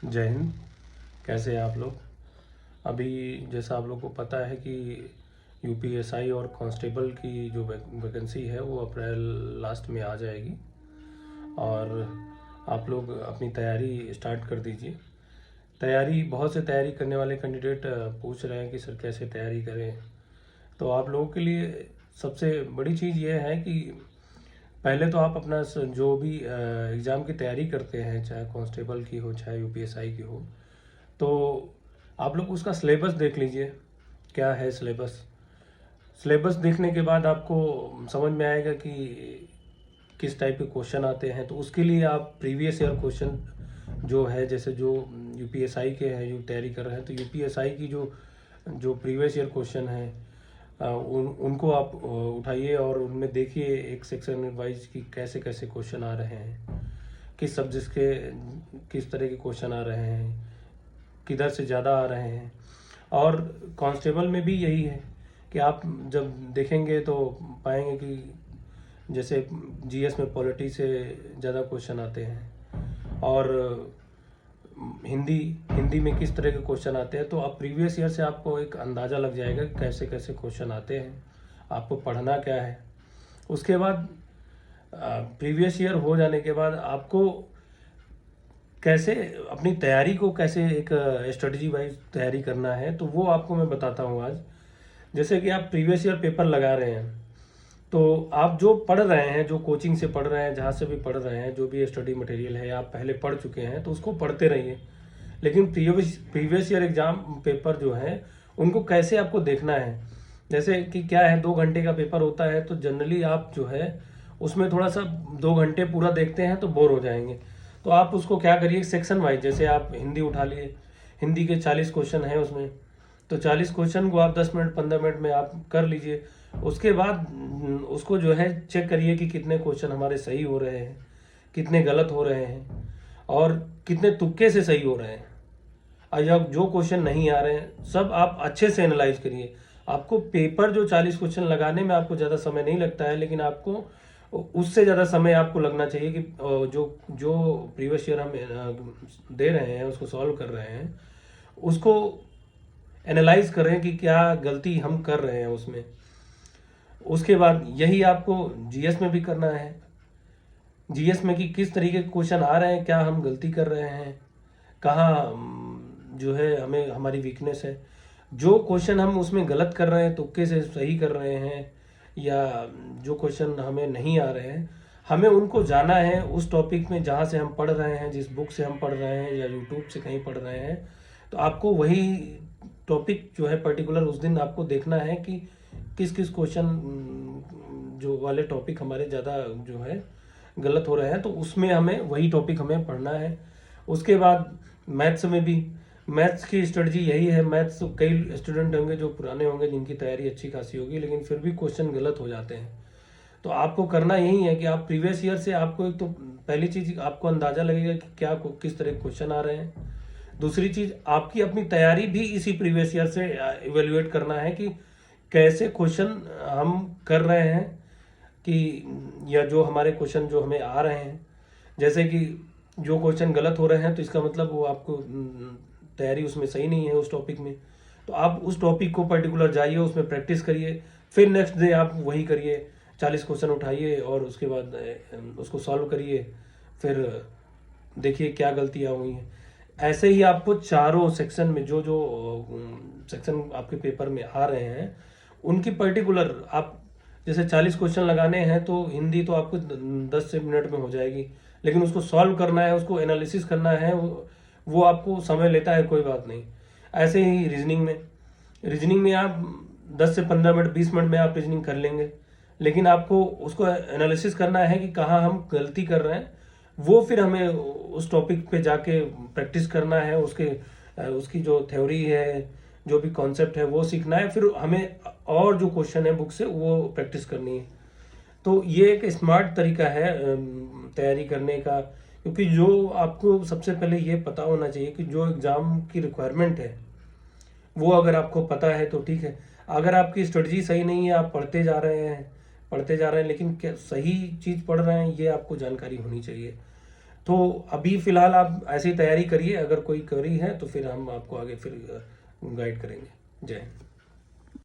जय हिंद। कैसे हैं आप लोग? अभी जैसा आप लोग को पता है कि यूपीएसआई और कांस्टेबल की जो वैकेंसी है वो अप्रैल लास्ट में आ जाएगी और आप लोग अपनी तैयारी स्टार्ट कर दीजिए। बहुत से तैयारी करने वाले कैंडिडेट पूछ रहे हैं कि सर कैसे तैयारी करें। तो आप लोगों के लिए सबसे बड़ी चीज़ ये है कि पहले तो आप अपना जो भी एग्ज़ाम की तैयारी करते हैं, चाहे कांस्टेबल की हो चाहे यूपीएसआई की हो, तो आप लोग उसका सिलेबस देख लीजिए। क्या है सिलेबस? सिलेबस देखने के बाद आपको समझ में आएगा कि किस टाइप के क्वेश्चन आते हैं। तो उसके लिए आप प्रीवियस ईयर क्वेश्चन जो है, जैसे जो यूपीएसआई के हैं, जो तैयारी कर रहे हैं, तो यूपीएसआई की जो जो प्रीवियस ईयर क्वेश्चन है उनको आप उठाइए और उनमें देखिए एक सेक्शन वाइज कि कैसे कैसे क्वेश्चन आ रहे हैं, किस सब्जेक्ट के किस तरह के क्वेश्चन आ रहे हैं, किधर से ज़्यादा आ रहे हैं। और कांस्टेबल में भी यही है कि आप जब देखेंगे तो पाएंगे कि जैसे जीएस में पॉलिटी से ज़्यादा क्वेश्चन आते हैं और हिंदी हिंदी में किस तरह के क्वेश्चन आते हैं। तो आप प्रीवियस ईयर से आपको एक अंदाज़ा लग जाएगा कि कैसे कैसे क्वेश्चन आते हैं, आपको पढ़ना क्या है। उसके बाद प्रीवियस ईयर हो जाने के बाद आपको कैसे अपनी तैयारी को कैसे एक स्ट्रेटजी वाइज तैयारी करना है, तो वो आपको मैं बताता हूँ आज। जैसे कि आप प्रीवियस ईयर पेपर लगा रहे हैं, तो आप जो पढ़ रहे हैं, जो कोचिंग से पढ़ रहे हैं, जहाँ से भी पढ़ रहे हैं, जो भी स्टडी मटेरियल है आप पहले पढ़ चुके हैं तो उसको पढ़ते रहिए। लेकिन प्रीवियस ईयर एग्जाम पेपर जो है उनको कैसे आपको देखना है। जैसे कि क्या है, 2 घंटे का पेपर होता है, तो जनरली आप जो है उसमें थोड़ा सा 2 घंटे पूरा देखते हैं तो बोर हो जाएंगे। तो आप उसको क्या करिए, सेक्शन वाइज, जैसे आप हिंदी उठा लिए, हिंदी के 40 क्वेश्चन हैं उसमें, तो 40 क्वेश्चन को आप 10 मिनट 15 मिनट में आप कर लीजिए। उसके बाद उसको जो है चेक करिए कि कितने क्वेश्चन हमारे सही हो रहे हैं, कितने गलत हो रहे हैं और कितने तुक्के से सही हो रहे हैं। और जब जो क्वेश्चन नहीं आ रहे हैं सब आप अच्छे से एनालाइज करिए। आपको पेपर जो 40 क्वेश्चन लगाने में आपको ज़्यादा समय नहीं लगता है, लेकिन आपको उससे ज़्यादा समय आपको लगना चाहिए कि जो जो प्रीवियस ईयर हम दे रहे हैं, उसको सॉल्व कर रहे हैं, उसको एनालाइज कर रहे हैं कि क्या गलती हम कर रहे हैं उसमें। उसके बाद यही आपको जीएस में भी करना है। जीएस में कि किस तरीके के क्वेश्चन आ रहे हैं, क्या हम गलती कर रहे हैं, कहाँ जो है हमें हमारी वीकनेस है, जो क्वेश्चन हम उसमें गलत कर रहे हैं, तुक्के से सही कर रहे हैं, या जो क्वेश्चन हमें नहीं आ रहे हैं, हमें उनको जाना है उस टॉपिक में जहाँ से हम पढ़ रहे हैं, जिस बुक से हम पढ़ रहे हैं या यूट्यूब से कहीं पढ़ रहे हैं। तो आपको वही टॉपिक जो है पर्टिकुलर उस दिन आपको देखना है कि किस किस क्वेश्चन जो वाले टॉपिक हमारे ज़्यादा जो है गलत हो रहे हैं, तो उसमें हमें वही टॉपिक हमें पढ़ना है। उसके बाद मैथ्स में भी, मैथ्स की स्ट्रेटजी यही है। मैथ्स कई स्टूडेंट होंगे जो पुराने होंगे, जिनकी तैयारी अच्छी खासी होगी, लेकिन फिर भी क्वेश्चन गलत हो जाते हैं। तो आपको करना यही है कि आप प्रीवियस ईयर से आपको एक तो पहली चीज़ आपको अंदाज़ा लगेगा कि क्या किस तरह के क्वेश्चन आ रहे हैं। दूसरी चीज़, आपकी अपनी तैयारी भी इसी प्रीवियस ईयर से इवेल्युएट करना है कि कैसे क्वेश्चन हम कर रहे हैं, कि या जो हमारे क्वेश्चन जो हमें आ रहे हैं, जैसे कि जो क्वेश्चन गलत हो रहे हैं तो इसका मतलब वो आपको तैयारी उसमें सही नहीं है उस टॉपिक में। तो आप उस टॉपिक को पर्टिकुलर जाइए, उसमें प्रैक्टिस करिए, फिर नेक्स्ट डे आप वही करिए, 40 क्वेश्चन उठाइए और उसके बाद उसको सॉल्व करिए, फिर देखिए क्या गलतियाँ हुई हैं। ऐसे ही आपको चारों सेक्शन में जो जो सेक्शन आपके पेपर में आ रहे हैं उनकी पर्टिकुलर आप, जैसे 40 क्वेश्चन लगाने हैं तो हिंदी तो आपको 10 से मिनट में हो जाएगी, लेकिन उसको सॉल्व करना है, उसको एनालिसिस करना है, वो आपको समय लेता है, कोई बात नहीं। ऐसे ही रीजनिंग में आप 10 से 15 मिनट 20 मिनट में आप रीजनिंग कर लेंगे, लेकिन आपको उसको एनालिसिस करना है कि कहाँ हम गलती कर रहे हैं। वो फिर हमें उस टॉपिक पे जाके प्रैक्टिस करना है, उसकी जो थ्योरी है, जो भी कॉन्सेप्ट है वो सीखना है, फिर हमें और जो क्वेश्चन है बुक से वो प्रैक्टिस करनी है। तो ये एक स्मार्ट तरीका है तैयारी करने का, क्योंकि जो आपको सबसे पहले ये पता होना चाहिए कि जो एग्ज़ाम की रिक्वायरमेंट है वो अगर आपको पता है तो ठीक है। अगर आपकी स्ट्रेटजी सही नहीं है, आप पढ़ते जा रहे हैं लेकिन क्या सही चीज़ पढ़ रहे हैं, ये आपको जानकारी होनी चाहिए। तो अभी फ़िलहाल आप ऐसी तैयारी करिए, अगर कोई क्वेरी है तो फिर हम आपको आगे फिर गाइड करेंगे। जय हिंद।